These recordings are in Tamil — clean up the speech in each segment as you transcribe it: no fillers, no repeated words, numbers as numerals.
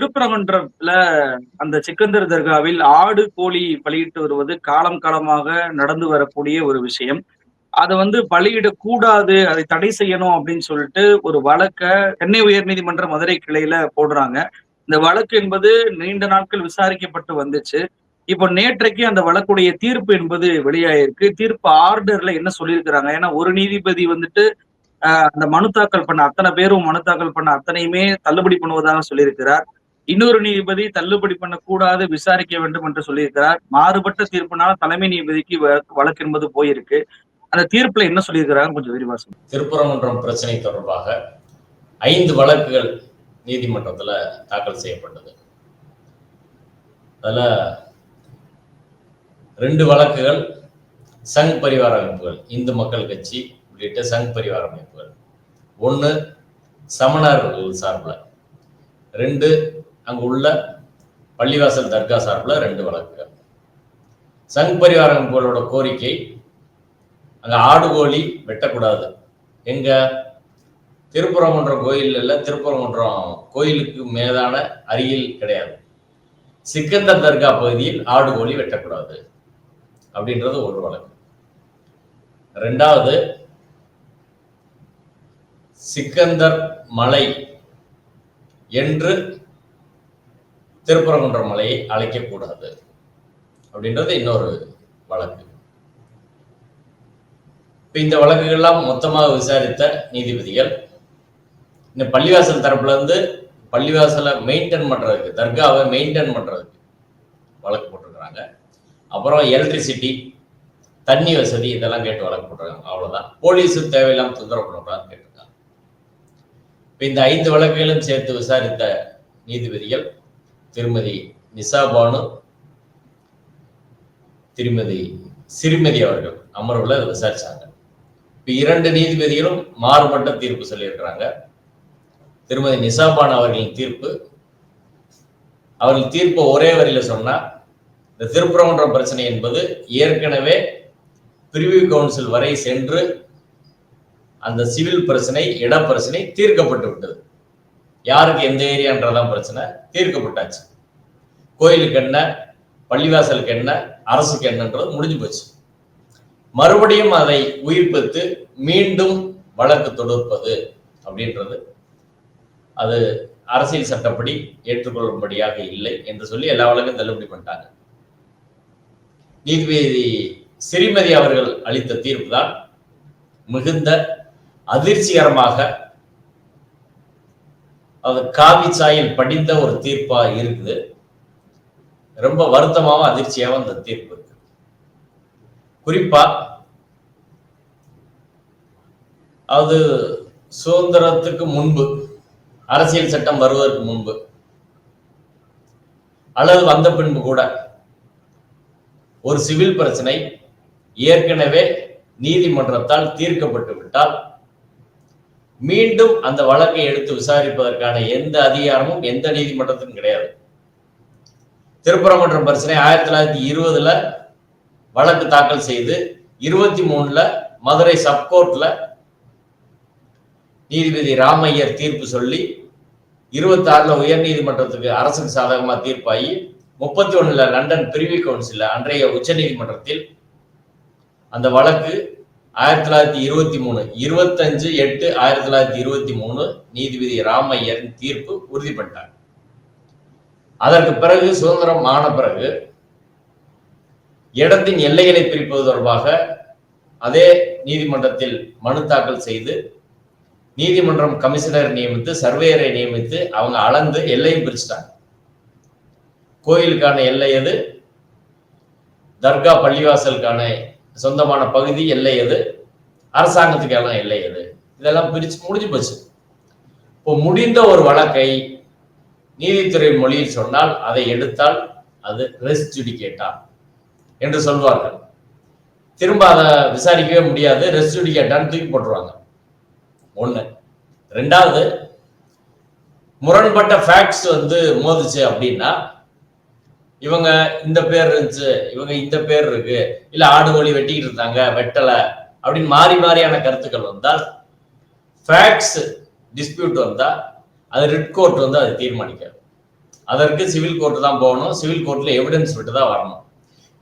திருப்பரங்குன்றத்துல அந்த சிக்கந்தர் தர்காவில் ஆடு, கோழி பலியிட்டு வருவது காலம் காலமாக நடந்து வரக்கூடிய ஒரு விஷயம். அத பலியிடக்கூடாது, அதை தடை செய்யணும் அப்படின்னு சொல்லிட்டு ஒரு வழக்க சென்னை உயர்நீதிமன்ற மதுரை கிளையில போடுறாங்க. இந்த வழக்கு என்பது நீண்ட நாட்கள் விசாரிக்கப்பட்டு வந்துச்சு. இப்போ நேற்றைக்கு அந்த வழக்குடைய தீர்ப்பு என்பது வெளியாயிருக்கு. தீர்ப்பு ஆர்டர்ல என்ன சொல்லியிருக்கிறாங்க? ஏன்னா ஒரு நீதிபதி அந்த மனு தாக்கல் பண்ண அத்தனை பேரும் மனு தாக்கல் பண்ண அத்தனையுமே தள்ளுபடி பண்ணுவதாக சொல்லியிருக்கிறார். இன்னொரு நீதிபதி தள்ளுபடி பண்ணக்கூடாது, விசாரிக்க வேண்டும் என்று சொல்லியிருக்கிறார். மாறுபட்ட தீர்ப்புனால தலைமை நீதிபதிக்கு வழக்கு என்பது போயிருக்கு. அந்த தீர்ப்புல என்ன சொல்லியிருக்கிறாங்க கொஞ்சம் விரிவா சொல்லுங்க. திருப்பரங்குன்றம் பிரச்சனை தொடர்பாக 5 வழக்குகள் நீதிமன்றத்தில் தாக்கல் செய்யப்பட்டது. அதுல 2 வழக்குகள் சங் பரிவார அமைப்புகள், இந்து மக்கள் கட்சி உள்ளிட்ட சங் பரிவார அமைப்புகள். 1 சமணர்கள் சார்பில், 2 அங்கு உள்ள பள்ளிவாசல் தர்கா சார்பில் 2 வழக்குகள். சங் பரிவார அமைப்புகளோட கோரிக்கை, அங்க ஆடு கோழி வெட்டக்கூடாது. எங்க திருப்பரங்குன்றம் கோயில் இல்ல, திருப்பரங்குன்றம் கோயிலுக்கு மேலான அருகில் கிடையாது. சிக்கந்தர் தர்கா பகுதியில் ஆடு கோழி வெட்டக்கூடாது அப்படின்றது ஒரு வழக்கு. 2வது, சிக்கந்தர் மலை என்று திருப்பரங்குன்றம் மலையை அழைக்கக்கூடாது அப்படின்றது இன்னொரு வழக்கு. இந்த வழக்குகள்லாம் மொத்தமாக விசாரித்த நீதிபதிகள் இந்த பள்ளிவாசல் தரப்புல இருந்து பள்ளிவாசலை மெயின்டைன் பண்றதுக்கு, தர்காவை மெயின்டைன் பண்றதுக்கு வழக்கு போட்டிருக்கிறாங்க. அப்புறம் எலக்ட்ரிசிட்டி, தண்ணி வசதி இதெல்லாம் கேட்டு வழக்கு போட்டிருக்காங்க. அவ்வளவுதான். போலீஸு தேவையில்லாம தொந்தரவு பண்ணக்கூடாதுன்னு கேட்டிருக்காங்க. இந்த 5 வழக்குகளும் சேர்த்து விசாரித்த நீதிபதிகள் திருமதி நிசா பானு, திருமதி சிறுமதி அவர்கள் அமர்வுல அதை விசாரிச்சாங்க. இப்ப 2 நீதிபதிகளும் மாறுபட்ட தீர்ப்பு சொல்லியிருக்கிறாங்க. திருமதி நிசாபான் அவர்களின் தீர்ப்பு, அவர்கள் தீர்ப்பை ஒரே வரியில சொன்னா, இந்த திருப்பரங்குன்றம் பிரச்சனை என்பது ஏற்கனவே பிரிவு கவுன்சில் வரை சென்று அந்த சிவில் பிரச்சனை, இட பிரச்சனை தீர்க்கப்பட்டு விட்டது. யாருக்கு எந்த ஏரியான்றதான் பிரச்சனை தீர்க்கப்பட்டாச்சு. கோயிலுக்கு என்ன, பள்ளிவாசலுக்கு என்ன, அரசுக்கு என்னன்றது முடிஞ்சு போச்சு. மறுபடியும் அதை உயிர்ப்பித்து மீண்டும் வழக்கு தொடுப்பது அப்படின்றது அது அரசியல் சட்டப்படி ஏற்றுக்கொள்ளும்படியாக இல்லை என்று சொல்லி எல்லா வழக்கும் தள்ளுபடி பண்ணிட்டாங்க. நீதிபதி சிறுமதி அவர்கள் அளித்த தீர்ப்பு தான் மிகுந்த அதிர்ச்சிகரமாக, அது காவி சாயில் படிந்த ஒரு தீர்ப்பா இருக்குது. ரொம்ப வருத்தமாகவும் அதிர்ச்சியாகவும் அந்த தீர்ப்பு இருக்கு. குறிப்பா அது சுதந்திரத்துக்கு முன்பு, அரசியல் சட்டம் வருவதற்கு முன்பு அல்லது வந்த பின்பு கூட ஒரு சிவில் பிரச்சனை ஏற்கனவே நீதிமன்றத்தால் தீர்க்கப்பட்டு விட்டால் மீண்டும் அந்த வழக்கை எடுத்து விசாரிப்பதற்கான எந்த அதிகாரமும் எந்த நீதிமன்றத்துக்கும் கிடையாது. திருப்பரங்குன்றம் பிரச்சனை 1920 வழக்கு தாக்கல் செய்து 23 மதுரை சப்கோர்ட்ல நீதிபதி ராமையர் தீர்ப்பு சொல்லி 26 உயர் நீதிமன்றத்துக்கு அரசுக்கு சாதகமா தீர்ப்பாகி 31 லண்டன் பிரிவி கவுன்சில் அன்றைய உச்ச நீதிமன்றத்தில் அந்த வழக்கு 1923 25/8/1923 நீதிபதி ராமையரின் தீர்ப்பு உறுதி பண்ணிட்டாங்க. அதற்கு பிறகு சுதந்திரம் ஆன பிறகு இடத்தின் எல்லைகளை பிரிப்பது தொடர்பாக அதே நீதிமன்றத்தில் மனு தாக்கல் செய்து நீதிமன்றம் கமிஷனர் நியமித்து, சர்வேயரை நியமித்து அவங்க அளந்து எல்லையும் பிரிச்சுட்டாங்க. கோயிலுக்கான எல்லை எது, தர்கா பள்ளிவாசலுக்கான சொந்தமான பகுதி எல்லை எது, அரசாங்கத்துக்கான எல்லை எது, இதெல்லாம் பிரிச்சு முடிஞ்சு போச்சு. இப்போ முடிந்த ஒரு வழக்கை நீதித்துறை மொழியில் சொன்னால், அதை எடுத்தால் அது ரெஸ் ஜுடிகேட்டா என்று சொல்வார்கள். திரும்ப அதை விசாரிக்கவே முடியாது, ரெஸ் ஜுடிகேட்டான்னு தூக்கி போட்டுருவாங்க. 1. 2வது, முரண்பட்ட ஃபேக்ட்ஸ் மோதுச்சு அப்படின்னா, இவங்க இந்த பேர் இருந்துச்சு, இவங்க இந்த பேர் இருக்கு, இல்ல ஆடு கோழி வெட்டிக்கிட்டு இருந்தாங்க, வெட்டல அப்படின்னு மாறி மாறியான கருத்துக்கள் வந்தால், ஃபேக்ட்ஸ் டிஸ்பியூட் வந்தா அது ரிட் கோர்ட் அதை தீர்மானிக்காது. அதற்கு சிவில் கோர்ட் தான் போகணும், சிவில் கோர்ட்ல எவிடன்ஸ் விட்டு தான் வரணும்.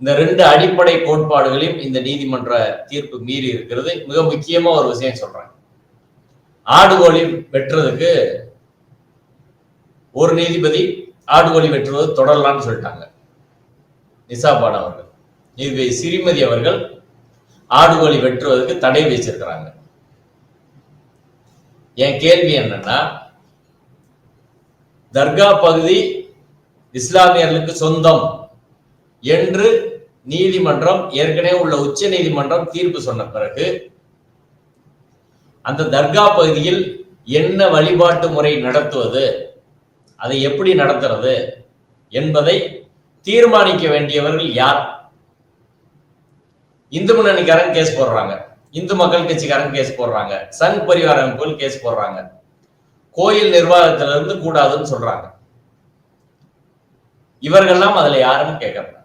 இந்த 2 அடிப்படை கோட்பாடுகளையும் இந்த நீதிமன்ற தீர்ப்பு மீறி இருக்கிறது. மிக முக்கியமா ஒரு விஷயம் சொல்றேன். ஆடுகோழி வெட்டுறதுக்கு ஒரு நீதிபதி ஆடுகோழி வெட்டுவது தொடரலாம்னு சொல்லிட்டாங்க. நிசாபான் அவர்கள், நீதிபதி சிறிமதி அவர்கள் ஆடுகோழி வெட்டுவதற்கு தடை வச்சிருக்கிறாங்க. என் கேள்வி என்னன்னா, தர்கா பகுதி இஸ்லாமியர்களுக்கு சொந்தம் என்று நீதிமன்றம் ஏற்கனவே உள்ள உச்ச நீதிமன்றம் தீர்ப்பு சொன்ன பிறகு அந்த தர்கா பகுதியில் என்ன வழிபாட்டு முறை நடத்துவது, அதை எப்படி நடத்துறது என்பதை தீர்மானிக்க வேண்டியவர்கள் யார்? இந்து முன்னணிக்காரன் கேஸ் போடுறாங்க, இந்து மக்கள் கட்சிக்காரன் கேஸ் போடுறாங்க, சங் பரிவார அமைப்புகள் கேஸ் போடுறாங்க, கோயில் நிர்வாகத்திலிருந்து கூடாதுன்னு சொல்றாங்க. இவர்கள்லாம் அதுல யாருன்னு கேட்கறாங்க.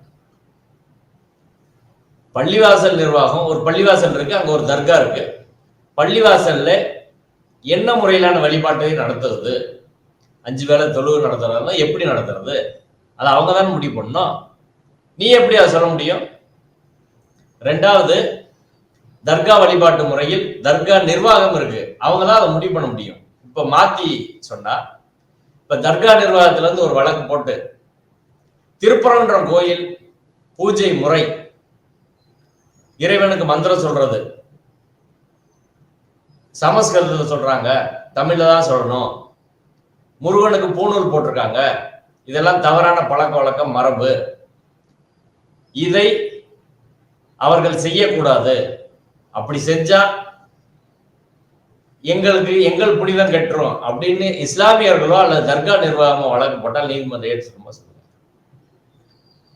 பள்ளிவாசல் நிர்வாகம், ஒரு பள்ளிவாசல் இருக்கு, அங்க ஒரு தர்கா இருக்கு, பள்ளிவாசல்ல என்ன முறையிலான வழிபாட்டை நடத்துறது, 5 வேளை தொழுவு நடத்துறதுனா எப்படி நடத்துறது, அதை அவங்க தான் முடிவு பண்ணணும். நீ எப்படி அதை சொல்ல முடியும்? 2வது, தர்கா வழிபாட்டு முறையில் தர்கா நிர்வாகம் இருக்கு, அவங்க தான் அதை முடிவு பண்ண முடியும். இப்ப மாத்தி சொன்னா, இப்ப தர்கா நிர்வாகத்துல இருந்து ஒரு வழக்கு போட்டு திருப்பரங்குன்றம் கோயில் பூஜை முறை, இறைவனுக்கு மந்திரம் சொல்றது சமஸ்கிருதத்துல சொல்றாங்க, தமிழ்ல தான் சொல்லணும், முருகனுக்கு பூணூல் போட்டிருக்காங்க, இதெல்லாம் தவறான பழக்க வழக்கம், மரபு, இதை அவர்கள் செய்யக்கூடாது, அப்படி செஞ்சா எங்கள் புனிதம் கெட்டுரும் அப்படின்னு இஸ்லாமியர்களோ அல்லது தர்கா நிர்வாகமோ வழக்கு போட்டால் நீதிமன்றம் ஏற்றுக்குமா சொல்லுங்க.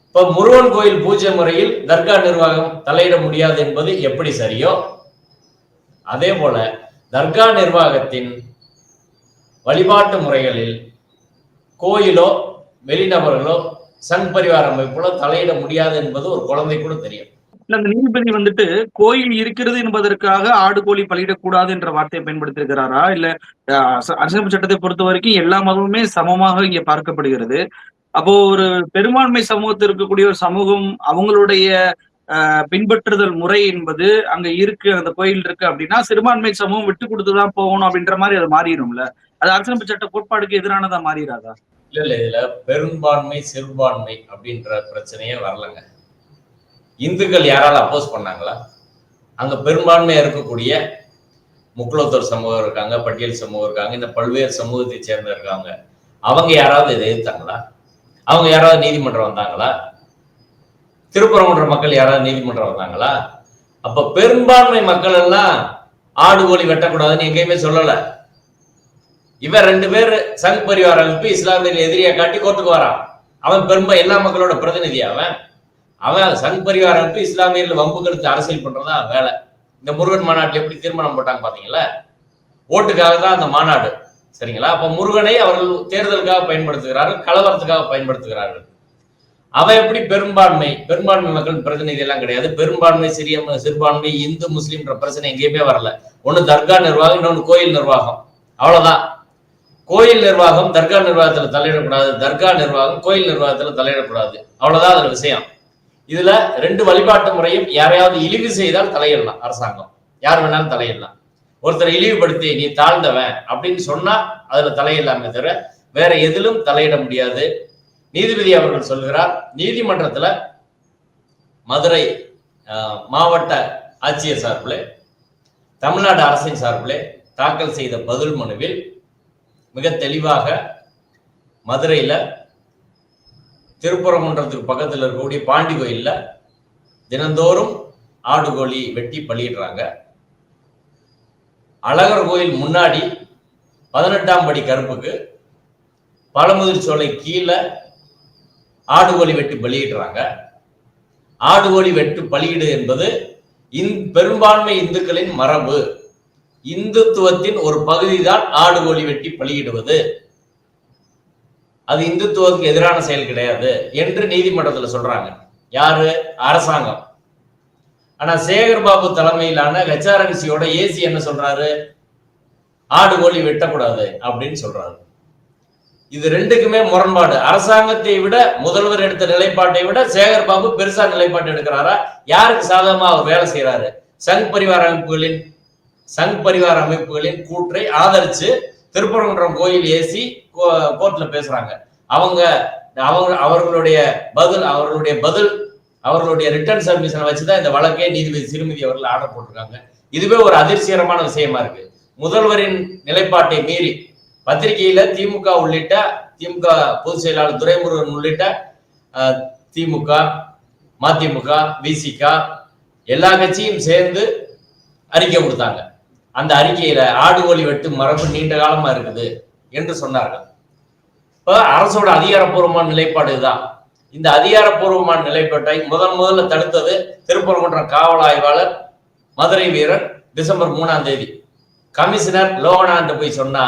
இப்ப முருகன் கோயில் பூஜை முறையில் தர்கா நிர்வாகம் தலையிட முடியாது என்பது எப்படி சரியோ, அதே போல தர்கா நிர்வாகத்தின் வழிபாட்டு முறைகளில் கோயிலோ வெளிநபர்களோ சங் பரிவார அமைப்புகளோ தலையிட முடியாது என்பது ஒரு குழந்தை கூட தெரியும். அந்த நீதிபதி வந்துட்டு கோயில் இருக்கிறது என்பதற்காக ஆடு கோழி பலியிடக்கூடாது என்ற வார்த்தையை பயன்படுத்தியிருக்கிறாரா? இல்ல அரசியலமைப்பு சட்டத்தை பொறுத்த வரைக்கும் எல்லா மதமுமே சமமாக இங்க பார்க்கப்படுகிறது. அப்போ ஒரு பெரும்பான்மை சமூகத்தில் இருக்கக்கூடிய ஒரு சமூகம் அவங்களுடைய பின்பற்றுதல் முறை என்பது அங்க இருக்கு, அந்த கோயில் இருக்கு அப்படின்னா சிறுபான்மை சமூகம் விட்டு கொடுத்துதான் போகணும் அப்படின்ற மாதிரி அது மாறிடும்ல. அது அரசியலமைப்பு சட்ட கோட்பாடுக்கு எதிரானதா மாறிடாதா? இல்ல, இதுல பெரும்பான்மை சிறுபான்மை அப்படின்ற பிரச்சனையே வரலங்க. இந்துக்கள் யாரால அப்போஸ் பண்ணாங்களா? அங்க பெரும்பான்மையா இருக்கக்கூடிய முக்குலத்தோர் சமூகம் இருக்காங்க, பட்டியல் சமூகம் இருக்காங்க, இந்த பல்வேறு சமூகத்தை சேர்ந்த இருக்காங்க. அவங்க யாராவது இதை எதிர்த்தாங்களா? அவங்க யாராவது நீதிமன்றம் வந்தாங்களா? திருப்பரங்குன்ற மக்கள் யாராவது நீதிமன்றம் வந்தாங்களா? அப்ப பெரும்பான்மை மக்கள் எல்லாம் ஆடு கோழி வெட்டக்கூடாதுன்னு எங்கேயுமே சொல்லல. இவன் 2 பேர் சங் பரிவார அமைப்பு இஸ்லாமியர் எதிரியா காட்டி கோர்ட்டுக்கு வரான். அவன் எல்லா மக்களோட பிரதிநிதி. அவன் சங் பரிவார அமைப்பு இஸ்லாமியர்கள் வம்பு கருத்து அரசியல் பண்றதா வேலை. இந்த முருகன் மாநாட்டில் எப்படி தீர்மானம் போட்டாங்க பாத்தீங்களா? ஓட்டுக்காக தான் அந்த மாநாடு, சரிங்களா? அப்ப முருகனை அவர்கள் தேர்தலுக்காக பயன்படுத்துகிறார்கள், கலவரத்துக்காக பயன்படுத்துகிறார்கள். அவன் எப்படி பெரும்பான்மை மக்கள் பிரதிநிதி எல்லாம் கிடையாது. பெரும்பான்மை சிறுபான்மை இந்து முஸ்லீம்ன்ற பிரச்சனை எங்கேயுமே வரல. ஒண்ணு தர்கா நிர்வாகம், இன்னொன்னு கோயில் நிர்வாகம், அவ்வளவுதான். கோயில் நிர்வாகம் தர்கா நிர்வாகத்துல தலையிடக்கூடாது, தர்கா நிர்வாகம் கோயில் நிர்வாகத்துல தலையிடக்கூடாது, அவ்வளவுதான் அதுல விஷயம். இதுல 2 வழிபாட்டு முறையும் யாரையாவது இழிவு செய்தால் தலையிடலாம். அரசாங்கம் யார் வேணாலும் தலையிடலாம். ஒருத்தரை இழிவுபடுத்தி நீ தாழ்ந்தவன் அப்படின்னு சொன்னா அதுல தலையிடலாமே தவிர வேற எதிலும் தலையிட முடியாது. நீதிபதி அவர்கள் சொல்கிறார், நீதிமன்றத்துல மதுரை மாவட்ட ஆட்சியர் சார்பில் தமிழ்நாடு அரசின் சார்பில் தாக்கல் செய்த பதில் மனுவில் மிக தெளிவாக மதுரையில திருப்பரங்குன்றத்துக்கு பக்கத்தில் இருக்கக்கூடிய பாண்டி கோயில்ல தினந்தோறும் ஆடு கோழி வெட்டி பலியிடுறாங்க. அழகர் கோயில் முன்னாடி 18ஆம் படி கருப்புக்கு பழமுதிர் சோலை கீழே ஆடு கோழி வெட்டி பலியிடுறாங்க. ஆடு கோழி வெட்டு பலியிடு என்பது பெரும்பான்மை இந்துக்களின் மரபு. இந்துத்துவத்தின் ஒரு பகுதி தான் ஆடு கோழி வெட்டி பலியிடுவது. அது இந்துத்துவத்துக்கு எதிரான செயல் கிடையாது என்று நீதிமன்றத்தில் சொல்றாங்க. யாரு? அரசாங்கம். ஆனா சேகர் பாபு தலைமையிலான ஹெச்ஆர்என்சியோட ஏசி என்ன சொல்றாரு? ஆடு கோழி வெட்டக்கூடாது அப்படின்னு சொல்றாரு. இது ரெண்டுக்குமே முரண்பாடு. அரசாங்கத்தை விட முதல்வர் எடுத்த நிலைப்பாட்டை விட சேகர் பாபு பெருசா நிலைப்பாட்டு எடுக்கிறாரா? யாருக்கு சாதகமா அவர் வேலை செய்யறாரு? சங் பரிவார அமைப்புகளின் கூற்றை ஆதரிச்சு திருப்பரங்குன்றம் கோயில் ஏசி கோர்ட்ல பேசுறாங்க. அவர்களுடைய ரிட்டர்ன் சப்மிஷனை வச்சுதான் இந்த வழக்கே நீதிபதி சிறுமதி அவர்கள் ஆர்டர் போட்டிருக்காங்க. இதுவே ஒரு அதிர்ச்சிகரமான விஷயமா இருக்கு. முதல்வரின் நிலைப்பாட்டை மீறி பத்திரிகையில திமுக பொதுச் செயலாளர் துரைமுருகன் உள்ளிட்ட திமுக, மதிமுக, விசிக எல்லா கட்சியும் சேர்ந்து அறிக்கை கொடுத்தாங்க. அந்த அறிக்கையில ஆடு கோழி வெட்டு மரபு நீண்ட காலமா இருக்குது என்று சொன்னார்கள். இப்ப அரசோட அதிகாரப்பூர்வமான நிலைப்பாடு தான். இந்த அதிகாரப்பூர்வமான நிலைப்பாட்டை முதல்ல தடுத்தது திருப்பரங்குன்றம் காவல் ஆய்வாளர் மதுரை வீரர் டிசம்பர் 3ஆம் தேதி. கமிஷனர் லோகனான் போய் சொன்னா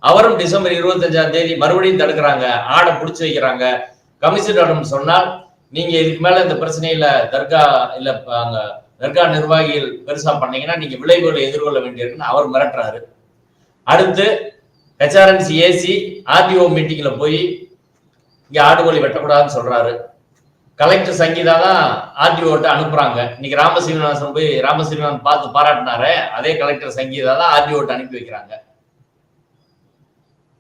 அவரும் டிசம்பர் 25ஆம் தேதி மறுபடியும் தடுக்கிறாங்க, ஆடை பிடிச்சு வைக்கிறாங்க. கமிஷனரிடம் சொன்னால் நீங்க இதுக்கு மேல இந்த பிரச்சனையில தர்கா நிர்வாகிகள் பெருசா பண்ணீங்கன்னா நீங்க விளைவுகளை எதிர்கொள்ள வேண்டியிருக்குன்னு அவர் மிரட்டுறாரு. அடுத்து HRNC ஏசி RTO மீட்டிங்ல போய் இங்க ஆடுகோழி வெட்டக்கூடாதுன்னு சொல்றாரு. கலெக்டர் சங்கீதா தான் RTOட்ட அனுப்புறாங்க. இன்னைக்கு ராமசீனிவாசன் பார்த்து பாராட்டினாரு, அதே கலெக்டர் சங்கீதா தான் RTOட்ட அனுப்பி வைக்கிறாங்க.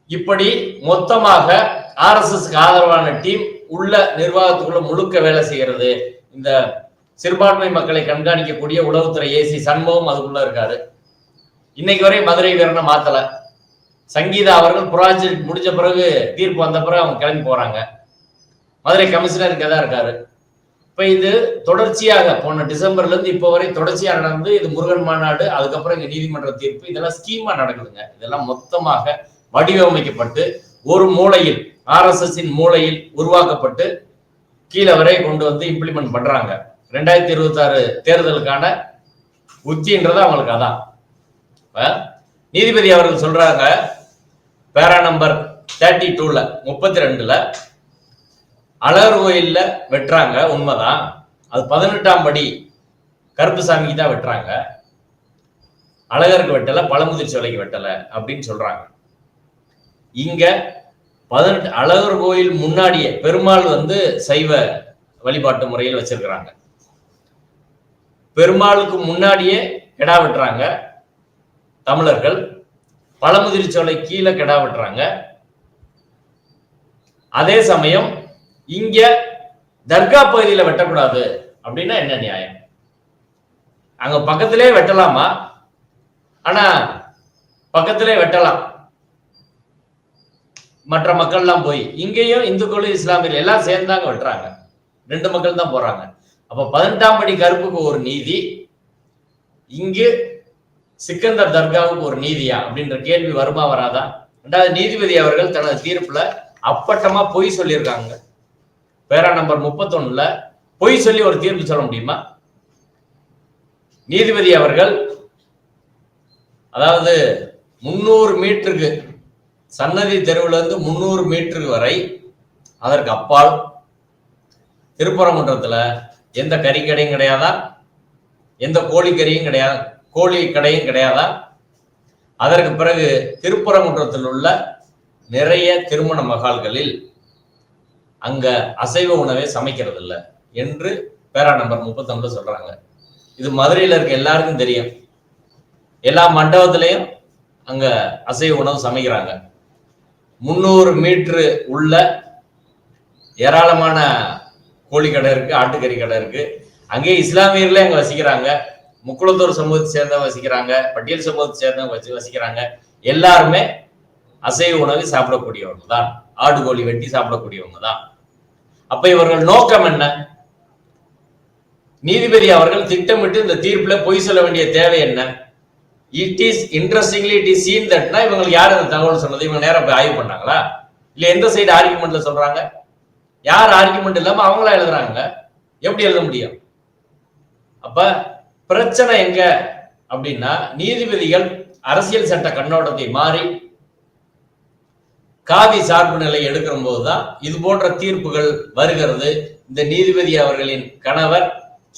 இப்படி மொத்தமாக RSSக்கு ஆதரவான டீம் உள்ள நிர்வாகத்துக்குள்ள முழுக்க வேலை செய்கிறது. இந்த சிறுபான்மை மக்களை கண்காணிக்கக்கூடிய உளவுத்துறை ஏசி சண்முகம் அதுக்குள்ள இருக்காரு. இன்னைக்கு வரை மதுரை வீரனை மாத்தல. சங்கீதா அவர்கள் ப்ராஜெக்ட் முடிஞ்ச பிறகு தீர்ப்பு வந்த பிறகு அவங்க கிளம்பி போறாங்க. மதுரை கமிஷனர் இங்கே தான் இருக்காரு. இப்ப இது தொடர்ச்சியாக போன டிசம்பர்ல இருந்து இப்போ வரை தொடர்ச்சியாக நடந்து இது முருகன் மாநாடு, அதுக்கப்புறம் இங்க நீதிமன்ற தீர்ப்பு, இதெல்லாம் ஸ்கீமா நடக்குதுங்க. இதெல்லாம் மொத்தமாக வடிவமைக்கப்பட்டு ஒரு மூலையில் RSSின் மூலையில் உருவாக்கப்பட்டு கீழே வரை கொண்டு வந்து இம்ப்ளிமெண்ட் பண்றாங்க. 2026 தேர்தலுக்கான உத்தின்றது அவங்களுக்கு அதான். நீதிபதி அவர்கள் சொல்றாங்க பேரா நம்பர் 32ல 32ல அழகர் கோயில்ல வெட்டுறாங்க, உண்மைதான். அது 18ஆம் படி கருப்புசாமிக்கு தான் வெட்டுறாங்க, அழகருக்கு வெட்டல, பழமுதிர் சோலைக்கு வெட்டல அப்படின்னு சொல்றாங்க. இங்க 18 அழகர் கோயில் முன்னாடியே பெருமாள் சைவ வழிபாட்டு முறையில் வச்சிருக்கிறாங்க. பெருமாளுக்கு முன்னாடியே கெடா வெட்டுறாங்க தமிழர்கள், பழமுதிர் சோலை கீழே கெடா வெட்டுறாங்க. அதே சமயம் இங்க தர்கா பகுதியில வெட்டக்கூடாது அப்படின்னா என்ன நியாயம்? அங்க பக்கத்திலே வெட்டலாமா? ஆனா பக்கத்திலே வெட்டலாம், மற்ற மக்கள்லாம் போய் இங்கேயும் இந்துக்களும் இஸ்லாமியர்கள் எல்லாம் சேர்ந்தாங்க வெட்டுறாங்க. 2 மக்கள் தான் போறாங்க. அப்ப 18ஆம் படி கருப்புக்கு ஒரு நீதி, இங்கு சிக்கந்தர் தர்காவுக்கு ஒரு நீதியா அப்படின்ற கேள்வி வருமா வராதா? 2வது நீதிபதி அவர்கள் தனது தீர்ப்புல அப்பட்டமா பொய் சொல்லியிருக்காங்க. பேரா நம்பர் 31ல பொய் சொல்லி ஒரு தீர்ப்பு சொல்ல முடியுமா? நீதிபதி அவர்கள் அதாவது 300 மீட்டருக்கு சன்னதி தெருவுல இருந்து 300 மீட்டர் வரை அதற்கு அப்பால் திருப்பரங்குன்றத்துல எந்த கறிக்கடையும் கிடையாதா, எந்த கோழி கடையும் கிடையாதா? அதற்கு பிறகு திருப்பரங்குன்றத்தில் உள்ள நிறைய திருமண மகால்களில் அங்க அசைவ உணவை சமைக்கிறது இல்லை என்று பேரா நம்பர் 31 சொல்றாங்க. இது மதுரையில இருக்க எல்லாருக்கும் தெரியும். எல்லா மண்டபத்திலையும் அங்க அசைவ உணவு சமைக்கிறாங்க. 300 மீட்டர் உள்ள ஏராளமான கோழி கடை இருக்கு, ஆட்டுக்கறி கடை இருக்கு. அங்கே இஸ்லாமியர்களே அங்க வசிக்கிறாங்க, முக்குளத்தூர் சமூகத்தை சேர்ந்தவங்க வசிக்கிறாங்க, பட்டியல் சமூகத்தை சேர்ந்தவங்க வசிக்கிறாங்க. எல்லாருமே அசைவ உணவை சாப்பிடக்கூடியவங்க தான், ஆடு கோழி வெட்டி சாப்பிடக்கூடியவங்க தான். அப்ப இவர்கள் நோக்கம் என்ன? நீதிபதி அவர்கள் திட்டமிட்டு இந்த தீர்ப்புல பொய் சொல்ல வேண்டிய தேவை என்ன? It is interestingly it is seen தட்னா இவங்களுக்கு யார் அந்த தகவல் சொன்னது? இவங்க நேரம் போய் ஆய்வு பண்ணாங்களா? இல்ல எந்த சைடு ஆர்குமெண்ட்ல சொல்றாங்க? யார் ஆர்குமெண்ட் இல்லாம அவங்களா எழுதுறாங்க? எப்படி எழுத முடியும்? அப்ப பிரச்சனை எங்க அப்படின்னா, நீதிபதிகள் அரசியல் சட்ட கண்ணோட்டத்தை மாறி காவி சார்பு நிலை எடுக்கிற போதுதான் இது போன்ற தீர்ப்புகள் வருகிறது. இந்த நீதிபதி அவர்களின் கணவர்